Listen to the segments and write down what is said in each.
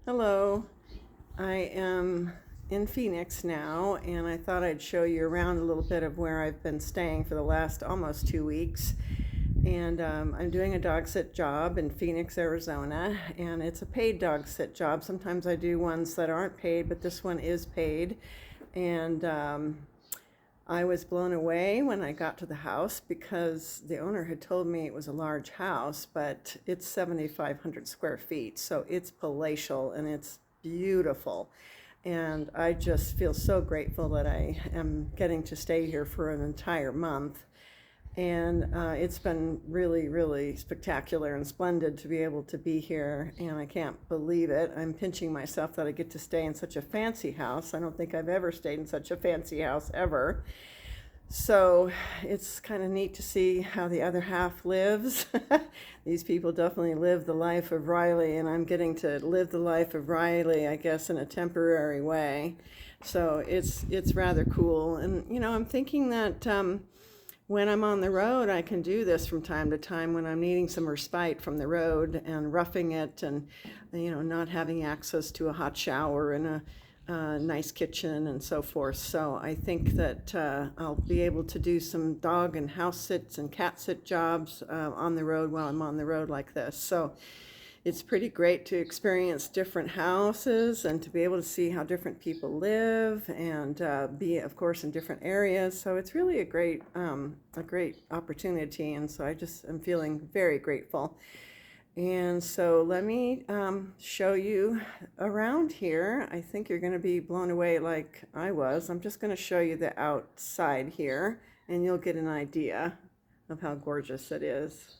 Hello, I am in Phoenix now, and I thought I'd show you around a little bit of where I've been staying for the last almost 2 weeks. And I'm doing a dog sit job in Phoenix, Arizona, and it's a paid dog sit job. Sometimes I do ones that aren't paid, but this one is paid. And I was blown away when I got to the house because the owner had told me it was a large house, but it's 7,500 square feet. So it's palatial and it's beautiful. And I just feel so grateful that I am getting to stay here for an entire month. And it's been really, really spectacular and splendid to be able to be here. And I can't believe it. I'm pinching myself that I get to stay in such a fancy house. I don't think I've ever stayed in such a fancy house ever. So it's kind of neat to see how the other half lives. These people definitely live the life of Riley, and I'm getting to live the life of Riley, I guess, in a temporary way. So it's rather cool. And I'm thinking that when I'm on the road, I can do this from time to time when I'm needing some respite from the road and roughing it, and not having access to a hot shower and a nice kitchen and so forth. So I think that I'll be able to do some dog and house sits and cat sit jobs on the road while I'm on the road like this. So it's pretty great to experience different houses and to be able to see how different people live and be, of course, in different areas. So it's really a great opportunity. And so I just am feeling very grateful. And so let me show you around here. I think you're going to be blown away like I was. I'm just going to show you the outside here, and you'll get an idea of how gorgeous it is.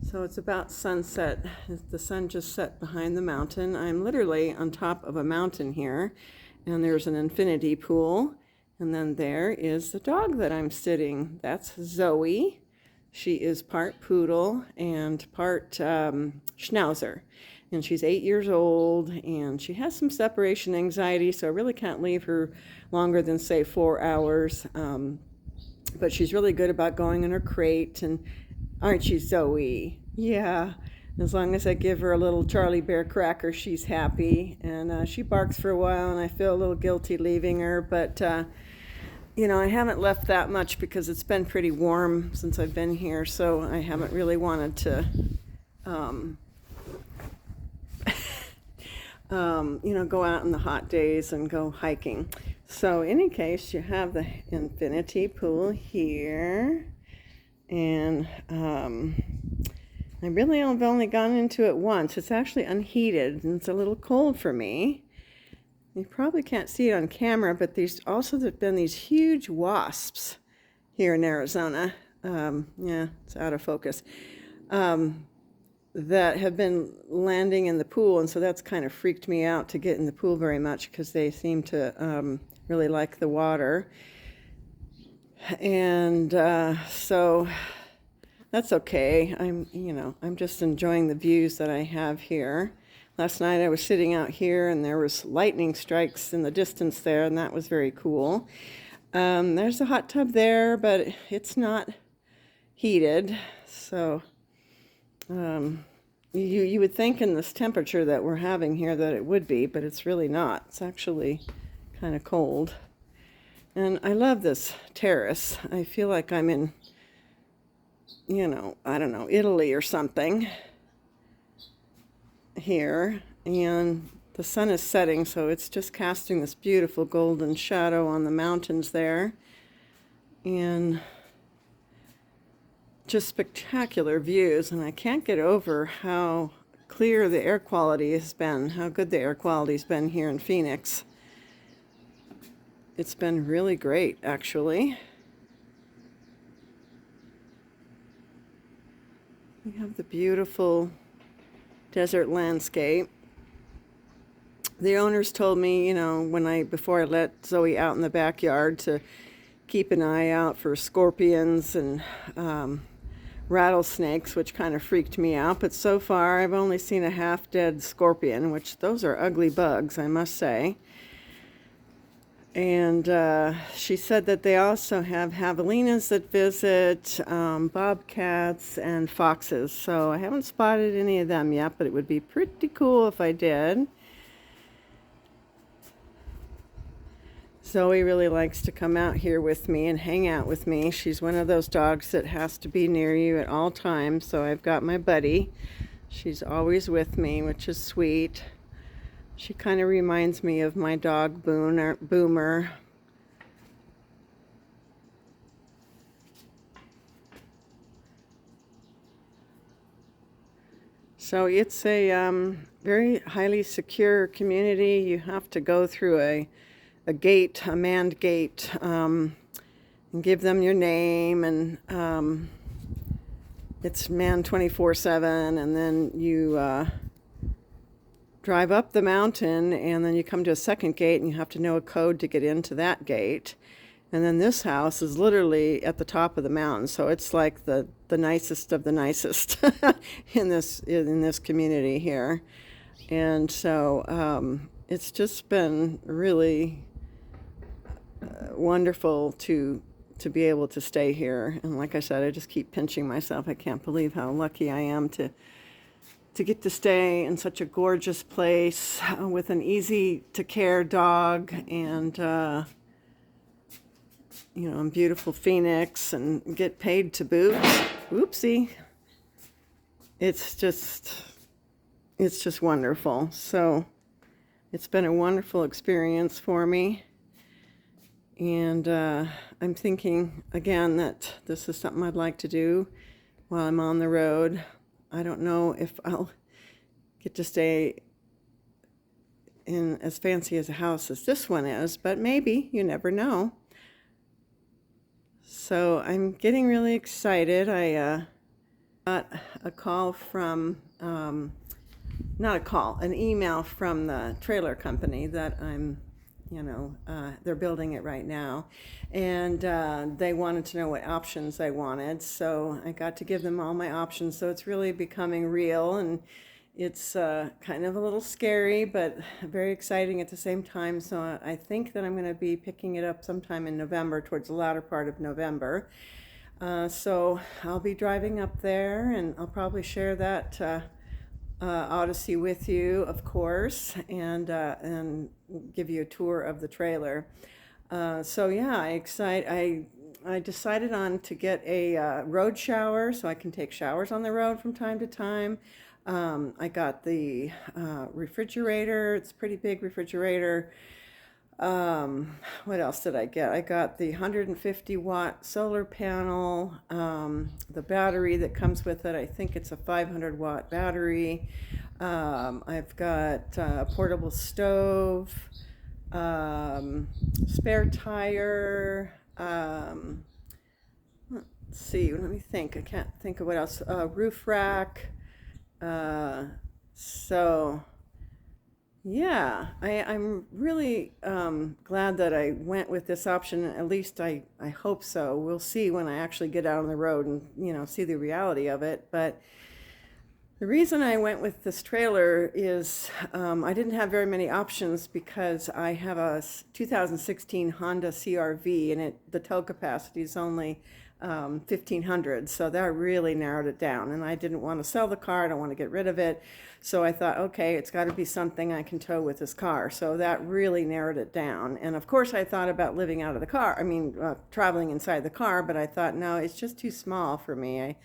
So it's about sunset. The sun just set behind the mountain. I'm literally on top of a mountain here, and there's an infinity pool. And then there is the dog that I'm sitting. That's Zoe. She is part poodle and part schnauzer. And she's 8 years old, and she has some separation anxiety, so I really can't leave her longer than, say, 4 hours. But she's really good about going in her crate. And aren't you, Zoe? Yeah. As long as I give her a little Charlie Bear cracker, she's happy. And she barks for a while, and I feel a little guilty leaving her, but I haven't left that much because it's been pretty warm since I've been here, so I haven't really wanted to, go out in the hot days and go hiking. So, in any case, you have the infinity pool here, and I really have only gone into it once. It's actually unheated, and it's a little cold for me. You probably can't see it on camera, but there's also been these huge wasps here in Arizona. Yeah, it's out of focus. That have been landing in the pool, and so that's kind of freaked me out to get in the pool very much because they seem to really like the water. And so that's okay. I'm just enjoying the views that I have here. Last night I was sitting out here and there was lightning strikes in the distance there, and that was very cool. There's a hot tub there, but it's not heated. So you would think in this temperature that we're having here that it would be, but it's really not. It's actually kind of cold. And I love this terrace. I feel like I'm in, I don't know, Italy or something here, and the sun is setting, so it's just casting this beautiful golden shadow on the mountains there, and just spectacular views. And I can't get over how clear the air quality has been, how good the air quality's been here in Phoenix. It's been really great, actually. We have the beautiful desert landscape. The owners told me, before I let Zoe out in the backyard, to keep an eye out for scorpions and rattlesnakes, which kind of freaked me out. But so far, I've only seen a half-dead scorpion, which those are ugly bugs, I must say. And she said that they also have javelinas that visit, bobcats, and foxes. So I haven't spotted any of them yet, but it would be pretty cool if I did. Zoe really likes to come out here with me and hang out with me. She's one of those dogs that has to be near you at all times. So I've got my buddy. She's always with me, which is sweet. She kind of reminds me of my dog Boomer. So it's a very highly secure community. You have to go through a gate, a manned gate, and give them your name, and it's manned 24/7, and then you drive up the mountain, and then you come to a second gate, and you have to know a code to get into that gate. And then this house is literally at the top of the mountain, so it's like the nicest of the nicest in this community here. And so it's just been really wonderful to be able to stay here. And like I said, I just keep pinching myself. I can't believe how lucky I am to get to stay in such a gorgeous place with an easy to care dog, and in beautiful Phoenix, and get paid to boot. Oopsie. It's just wonderful. So it's been a wonderful experience for me. And I'm thinking again that this is something I'd like to do while I'm on the road. I don't know if I'll get to stay in as fancy as a house as this one is, but maybe, you never know. So I'm getting really excited. I got a call from, not a call, an email from the trailer company that I'm, they're building it right now. And they wanted to know what options I wanted. So I got to give them all my options. So it's really becoming real, and it's kind of a little scary, but very exciting at the same time. So I think that I'm going to be picking it up sometime in November, towards the latter part of November. So I'll be driving up there, and I'll probably share that Odyssey with you, of course, and give you a tour of the trailer. So yeah, I decided on to get a road shower so I can take showers on the road from time to time. I got the refrigerator. It's a pretty big refrigerator. What else did I get? I got the 150 watt solar panel, the battery that comes with it. I think it's a 500 watt battery. I've got a portable stove, spare tire. Let's see, let me think. I can't think of what else. Roof rack. So yeah, I'm really glad that I went with this option. At least I hope so. We'll see when I actually get out on the road and see the reality of it. But the reason I went with this trailer is I didn't have very many options, because I have a 2016 Honda CR-V, and the tow capacity is only 1,500, so that really narrowed it down. And I didn't want to sell the car. I don't want to get rid of it. So I thought, okay, it's got to be something I can tow with this car. So that really narrowed it down. And of course, I thought about living out of the car. Traveling inside the car, but I thought, no, it's just too small for me.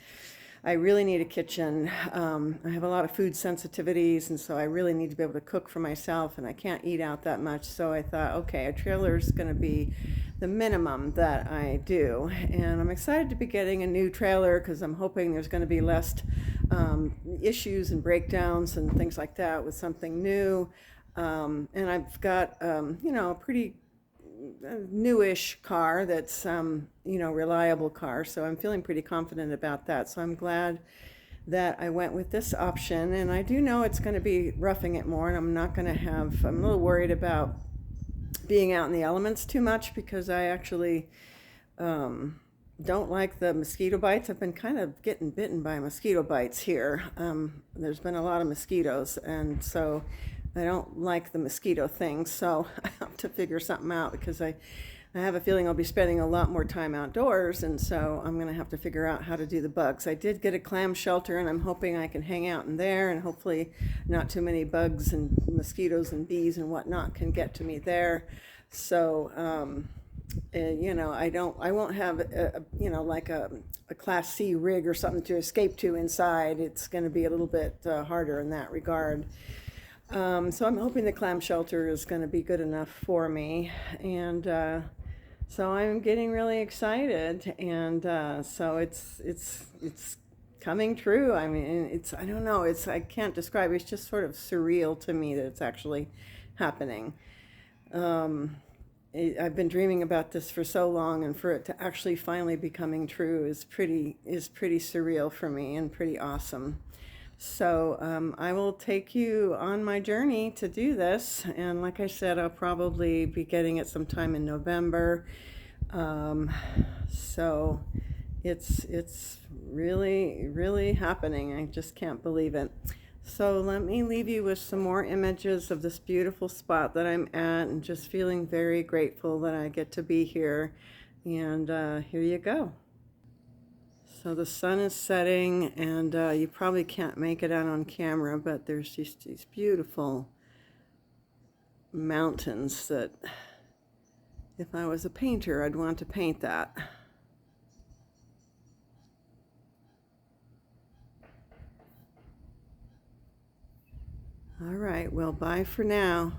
I really need a kitchen. I have a lot of food sensitivities, and so I really need to be able to cook for myself, and I can't eat out that much. So I thought, okay, a trailer is going to be the minimum that I do. And I'm excited to be getting a new trailer, because I'm hoping there's going to be less issues and breakdowns and things like that with something new. And I've got, a pretty newish car that's reliable car, so I'm feeling pretty confident about that. So I'm glad that I went with this option, and I do know it's going to be roughing it more, and I'm a little worried about being out in the elements too much, because I actually don't like the mosquito bites. I've been kind of getting bitten by mosquito bites here. There's been a lot of mosquitoes, and so I don't like the mosquito thing, so I have to figure something out because I have a feeling I'll be spending a lot more time outdoors, and so I'm going to have to figure out how to do the bugs. I did get a clam shelter, and I'm hoping I can hang out in there, and hopefully not too many bugs and mosquitoes and bees and whatnot can get to me there. So, I won't have like a Class C rig or something to escape to inside. It's going to be a little bit harder in that regard. So I'm hoping the clam shelter is going to be good enough for me, and so I'm getting really excited, and so it's coming true. I mean, I don't know, I can't describe it. It's just sort of surreal to me that it's actually happening. I've been dreaming about this for so long, and for it to actually finally be coming true is pretty surreal for me and pretty awesome. So I will take you on my journey to do this, and like I said, I'll probably be getting it sometime in November. So it's really happening. I just can't believe it. So let me leave you with some more images of this beautiful spot that I'm at, and just feeling very grateful that I get to be here. And here you go. So the sun is setting, and you probably can't make it out on camera, but there's just these beautiful mountains that if I was a painter, I'd want to paint that. All right, well, bye for now.